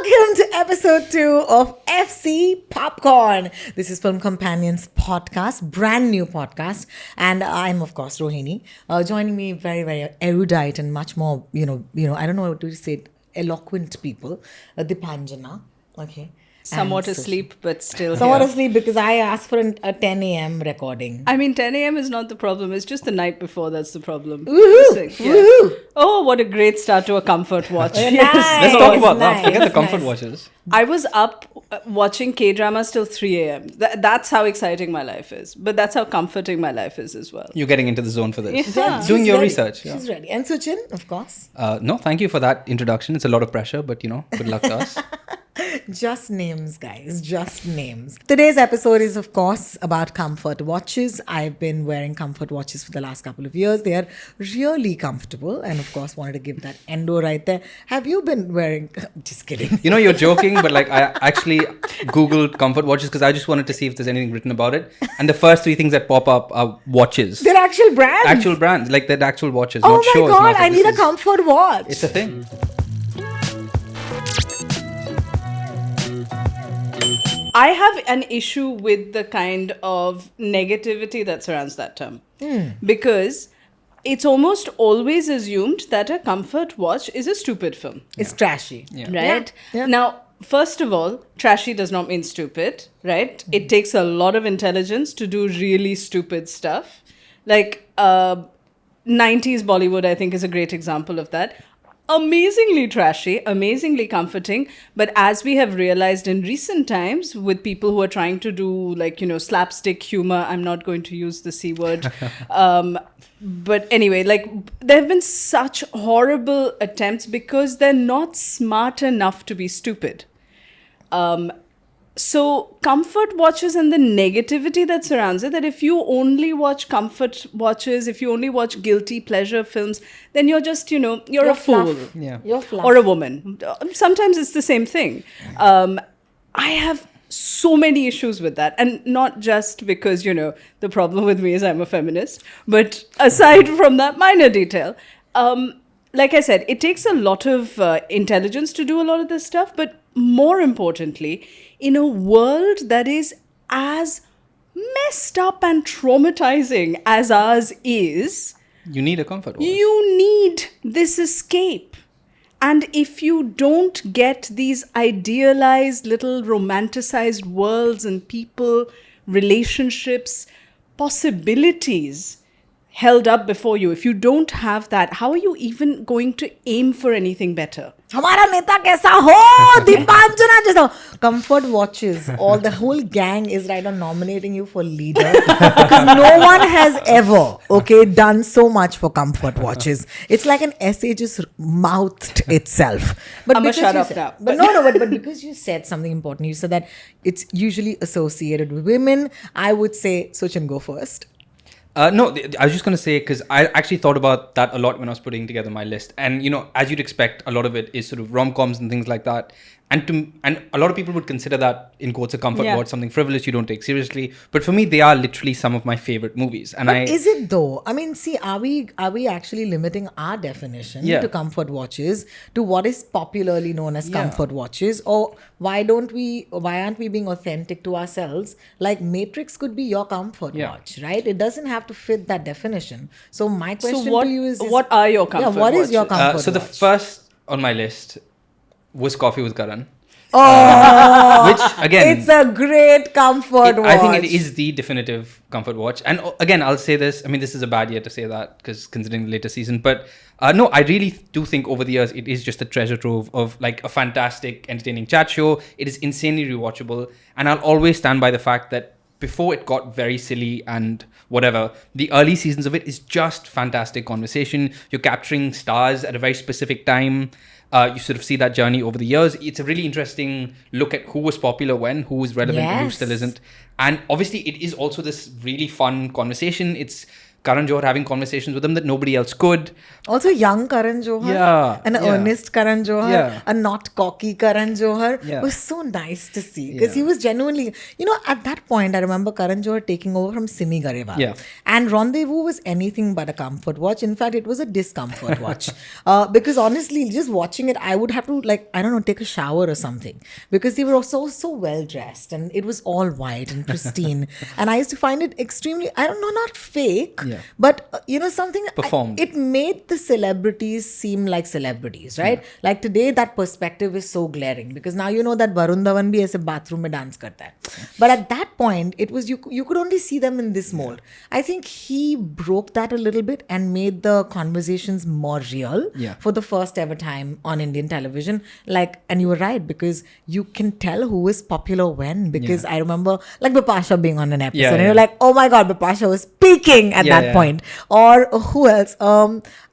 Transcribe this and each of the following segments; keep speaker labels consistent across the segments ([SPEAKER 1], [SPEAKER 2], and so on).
[SPEAKER 1] Welcome to episode 2 of FC PopCorn. This is Film Companions podcast, brand new podcast. And I'm, of course, Rohini. Joining me, very, very erudite and much more, I don't know what to say, eloquent people. Deepanjana. Okay.
[SPEAKER 2] Somewhat asleep, but still
[SPEAKER 1] Somewhat
[SPEAKER 2] here.
[SPEAKER 1] asleep because I asked for a 10 a.m. recording.
[SPEAKER 2] I mean, 10 a.m. is not the problem. It's just the night before that's the problem.
[SPEAKER 1] Woohoo!
[SPEAKER 2] Yeah.
[SPEAKER 1] Woohoo!
[SPEAKER 2] Oh, what a great start to a comfort watch.
[SPEAKER 1] Nice.
[SPEAKER 3] Let's talk about that.
[SPEAKER 1] Nice,
[SPEAKER 3] Forget the comfort
[SPEAKER 1] nice.
[SPEAKER 3] watches.
[SPEAKER 2] I was up watching K-dramas till 3 a.m. That's how exciting my life is. But that's how comforting my life is as well.
[SPEAKER 3] You're getting into the zone for this.
[SPEAKER 2] Yeah.
[SPEAKER 3] Doing
[SPEAKER 1] She's
[SPEAKER 3] your
[SPEAKER 1] ready.
[SPEAKER 3] research. Yeah.
[SPEAKER 1] She's ready. And Suchin, of course.
[SPEAKER 3] No, thank you for that introduction. It's a lot of pressure, but good luck to us.
[SPEAKER 1] Just names, guys. Just names. Today's episode is, of course, about comfort watches. I've been wearing comfort watches for the last couple of years. They are really comfortable. And, of course, wanted to give that endo right there. Have you been wearing... Just kidding.
[SPEAKER 3] You're joking, but I actually Googled comfort watches because I just wanted to see if there's anything written about it. And the first 3 things that pop up are watches.
[SPEAKER 1] They're actual brands.
[SPEAKER 3] Actual brands, like they're actual watches,
[SPEAKER 1] Oh
[SPEAKER 3] not
[SPEAKER 1] my
[SPEAKER 3] shows.
[SPEAKER 1] God,
[SPEAKER 3] not like
[SPEAKER 1] I need
[SPEAKER 3] this
[SPEAKER 1] a comfort watch.
[SPEAKER 3] It's a thing.
[SPEAKER 2] I have an issue with the kind of negativity that surrounds that term. Because it's almost always assumed that a comfort watch is a stupid film.
[SPEAKER 1] It's trashy.
[SPEAKER 3] Yeah.
[SPEAKER 2] Right?
[SPEAKER 1] Yeah.
[SPEAKER 2] Now, first of all, trashy does not mean stupid, right? It takes a lot of intelligence to do really stupid stuff. Like 90s Bollywood, I think, is a great example of that. Amazingly trashy, amazingly comforting. But as we have realized in recent times with people who are trying to do slapstick humor, I'm not going to use the C word. But anyway, there have been such horrible attempts because they're not smart enough to be stupid. So comfort watches and the negativity that surrounds it, that if you only watch comfort watches, if you only watch guilty pleasure films, then you're just, you're a fool.
[SPEAKER 1] fluff.
[SPEAKER 3] Yeah.
[SPEAKER 1] You're fluff.
[SPEAKER 2] Or a woman. Sometimes it's the same thing. I have so many issues with that. And not just because, the problem with me is I'm a feminist. But aside from that minor detail, like I said, it takes a lot of intelligence to do a lot of this stuff. But more importantly, in a world that is as messed up and traumatizing as ours is,
[SPEAKER 3] You need a comfort watch.
[SPEAKER 2] you need this escape. And if you don't get these idealized, little romanticized worlds and people, relationships, possibilities held up before you, if you don't have that, how are you even going to aim for anything better?
[SPEAKER 1] हमारा नेता कैसा हो दीपांजना जैसा comfort watches all the whole gang is right on nominating you for leader because no one has ever done so much for comfort watches. It's like an essay just mouthed itself. But
[SPEAKER 2] I'ma
[SPEAKER 1] because
[SPEAKER 2] shut
[SPEAKER 1] you
[SPEAKER 2] up
[SPEAKER 1] said-
[SPEAKER 2] now.
[SPEAKER 1] but because you said something important, you said that it's usually associated with women. I would say Suchin, go first.
[SPEAKER 3] No, I was just going to say, because I actually thought about that a lot when I was putting together my list. And, as you'd expect, a lot of it is sort of rom-coms and things like that. And a lot of people would consider that, in quotes, a comfort watch, something frivolous you don't take seriously. But for me, they are literally some of my favorite movies. And
[SPEAKER 1] But is it though? I mean, see, are we actually limiting our definition to comfort watches to what is popularly known as comfort watches? Or why aren't we being authentic to ourselves? Like Matrix could be your comfort watch, right? It doesn't have to fit that definition. So my question to you is
[SPEAKER 2] what are your comfort
[SPEAKER 1] what is your
[SPEAKER 2] watches?
[SPEAKER 1] comfort
[SPEAKER 3] So the
[SPEAKER 1] watch?
[SPEAKER 3] first on my list was Coffee with Karan.
[SPEAKER 1] Oh,
[SPEAKER 3] Which, again...
[SPEAKER 1] it's a great comfort watch.
[SPEAKER 3] I think it is the definitive comfort watch. And again, I'll say this. I mean, this is a bad year to say that because considering the later season. But no, I really do think over the years, it is just a treasure trove of like a fantastic, entertaining chat show. It is insanely rewatchable. And I'll always stand by the fact that before it got very silly and whatever, the early seasons of it is just fantastic conversation. You're capturing stars at a very specific time. You sort of see that journey over the years. It's a really interesting look at who was popular when, who was relevant and who still isn't. And obviously it is also this really fun conversation. It's Karan Johar having conversations with him that nobody else could.
[SPEAKER 1] Also, young Karan Johar,
[SPEAKER 3] Yeah,
[SPEAKER 1] an
[SPEAKER 3] yeah.
[SPEAKER 1] earnest Karan Johar,
[SPEAKER 3] Yeah.
[SPEAKER 1] a not cocky Karan Johar
[SPEAKER 3] Yeah.
[SPEAKER 1] was so nice to see because he
[SPEAKER 3] Yeah.
[SPEAKER 1] was genuinely, at that point, I remember Karan Johar taking over from Simi Garewal.
[SPEAKER 3] Yeah.
[SPEAKER 1] And Rendezvous was anything but a comfort watch. In fact, it was a discomfort watch. Because honestly, just watching it, I would have to, take a shower or something because they were so well dressed and it was all white and pristine. And I used to find it extremely, I don't know, not fake,
[SPEAKER 3] Yeah.
[SPEAKER 1] but, something.
[SPEAKER 3] Performed.
[SPEAKER 1] It made the celebrities seem like celebrities, right? Like today, that perspective is so glaring because now you know that Varun Dhawan bhi aise bathroom mein dance karta hai. But at that point, it was you could only see them in this mold. I think he broke that a little bit and made the conversations more real for the first ever time on Indian television. And you were right because you can tell who is popular when because I remember Bipasha being on an episode and you're like, oh my God, Bipasha was peaking at that point. Or who else?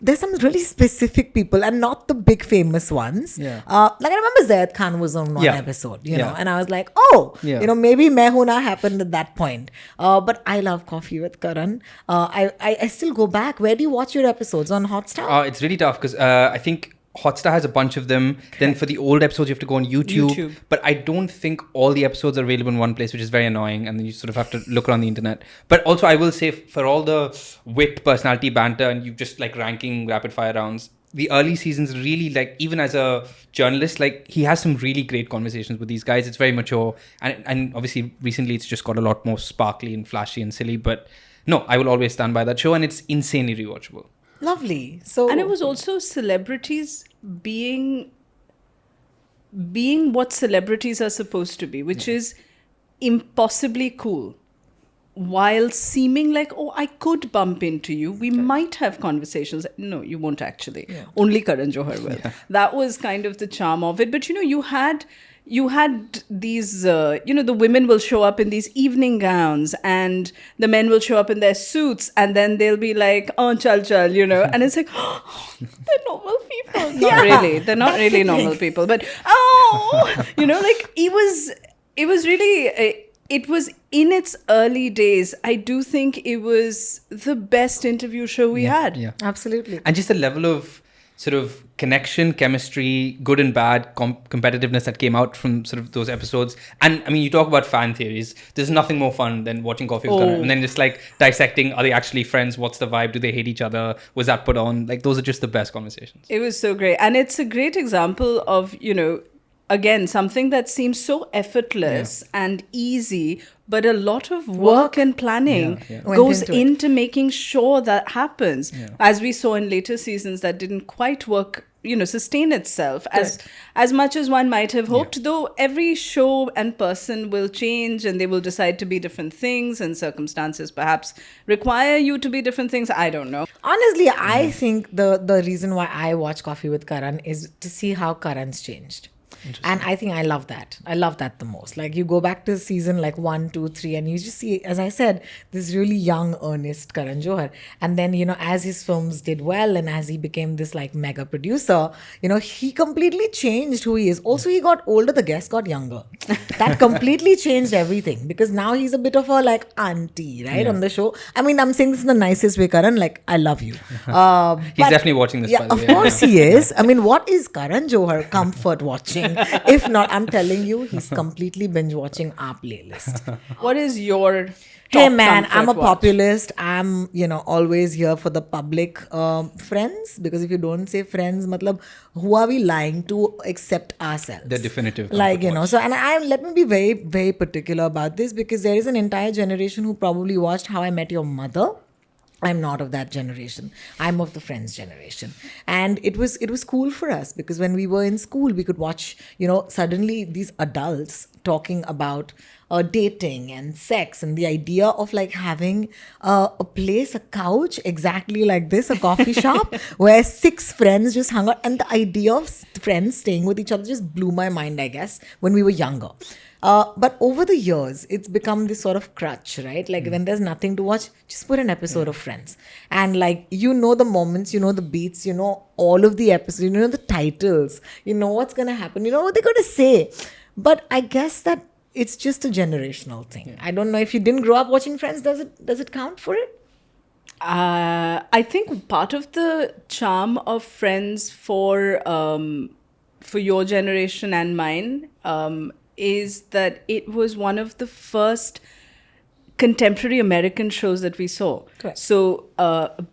[SPEAKER 1] There's some really specific people and not the big famous ones.
[SPEAKER 3] Yeah.
[SPEAKER 1] I remember Zaid Khan was on one episode, you know,
[SPEAKER 3] Yeah.
[SPEAKER 1] and I was like, oh, maybe Mehuna happened at that point. But I love Coffee with Karan. I still go back. Where do you watch your episodes? On Hotstar?
[SPEAKER 3] It's really tough because I think Hotstar has a bunch of them. Then for the old episodes, you have to go on YouTube. But I don't think all the episodes are available in one place, which is very annoying. And then you sort of have to look around the internet. But also, I will say for all the wit, personality, banter, and you just ranking rapid fire rounds, the early seasons really even as a journalist, he has some really great conversations with these guys. It's very mature. And obviously, recently, it's just got a lot more sparkly and flashy and silly. But no, I will always stand by that show. And it's insanely rewatchable.
[SPEAKER 1] Lovely. So,
[SPEAKER 2] and it was also celebrities being what celebrities are supposed to be, which is impossibly cool, while seeming like, oh, I could bump into you. We might have conversations. No, you won't actually. Yeah. Only Karan Johar will. Yeah. That was kind of the charm of it. But you had these, the women will show up in these evening gowns and the men will show up in their suits and then they'll be like, oh, chal, and it's like, oh, they're normal people. Not really. They're not really normal people. But, it was really... It was in its early days. I do think it was the best interview show we had.
[SPEAKER 3] Yeah,
[SPEAKER 1] absolutely.
[SPEAKER 3] And just the level of sort of connection, chemistry, good and bad, competitiveness that came out from sort of those episodes. And I mean, you talk about fan theories. There's nothing more fun than watching Coffee with Karan and then just dissecting, are they actually friends? What's the vibe? Do they hate each other? Was that put on? Those are just the best conversations.
[SPEAKER 2] It was so great. And it's a great example of, again, something that seems so effortless and easy, but a lot of work and planning goes into making sure that happens. Yeah. As we saw in later seasons, that didn't quite work, sustain itself as much as one might have hoped, though every show and person will change and they will decide to be different things and circumstances perhaps require you to be different things. I don't know.
[SPEAKER 1] Honestly, I think the reason why I watch Coffee with Karan is to see how Karan's changed. And I think I love that. I love that the most. You go back to season 1, 2, 3 and you just see, as I said, this really young, earnest Karan Johar. And then, as his films did well and as he became this mega producer, he completely changed who he is. Also, he got older, the guest got younger. That completely changed everything because now he's a bit of a auntie, right, on the show. I mean, I'm saying this in the nicest way, Karan, I love you.
[SPEAKER 3] He's definitely watching this, by the way.
[SPEAKER 1] Of course he is. I mean, what is Karan Johar comfort watching? If not, I'm telling you, he's completely binge watching our playlist.
[SPEAKER 2] What is your
[SPEAKER 1] Hey man, I'm a populist. I'm, always here for the public friends. Because if you don't say friends, matlab, who are we lying to except ourselves?
[SPEAKER 3] The definitive.
[SPEAKER 1] So, and let me be very, very particular about this because there is an entire generation who probably watched How I Met Your Mother. I'm not of that generation. I'm of the Friends generation. And it was cool for us because when we were in school, we could watch, suddenly these adults talking about dating and sex and the idea of having a place, a couch exactly like this, a coffee shop where 6 friends just hung out. And the idea of friends staying with each other just blew my mind, I guess, when we were younger. But over the years, it's become this sort of crutch, right? When there's nothing to watch, just put an episode of Friends. And the moments, the beats, all of the episodes, the titles, what's going to happen, what they're going to say. But I guess that it's just a generational thing. I don't know if you didn't grow up watching Friends, does it count for it?
[SPEAKER 2] I think part of the charm of Friends for your generation and mine is that it was one of the first contemporary American shows that we saw.
[SPEAKER 1] Correct.
[SPEAKER 2] So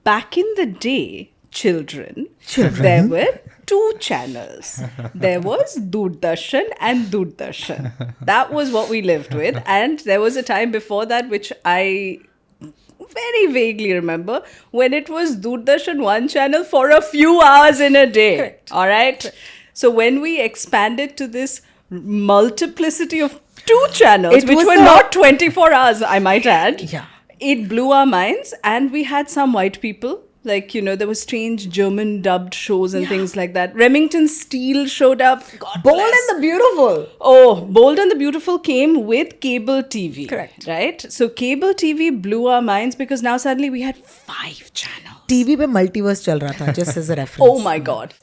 [SPEAKER 2] back in the day, children, there were 2 channels. There was Doordarshan and Doordarshan. That was what we lived with. And there was a time before that which I very vaguely remember, when it was Doordarshan 1 channel for a few hours in a day.
[SPEAKER 1] Correct.
[SPEAKER 2] All right. Correct. So when we expanded to this multiplicity of 2 channels, which were not 24 hours, I might add,
[SPEAKER 1] Yeah.
[SPEAKER 2] it blew our minds. And we had some white people. Like, there were strange German dubbed shows and things like that. Remington Steele showed up. God
[SPEAKER 1] Bold
[SPEAKER 2] bless.
[SPEAKER 1] and the Beautiful.
[SPEAKER 2] Oh, Bold and the Beautiful came with cable TV.
[SPEAKER 1] Correct.
[SPEAKER 2] Right? So cable TV blew our minds because now suddenly we had 5 channels.
[SPEAKER 1] TV पे multiverse चल रहा था, just as a reference.
[SPEAKER 2] Oh my God.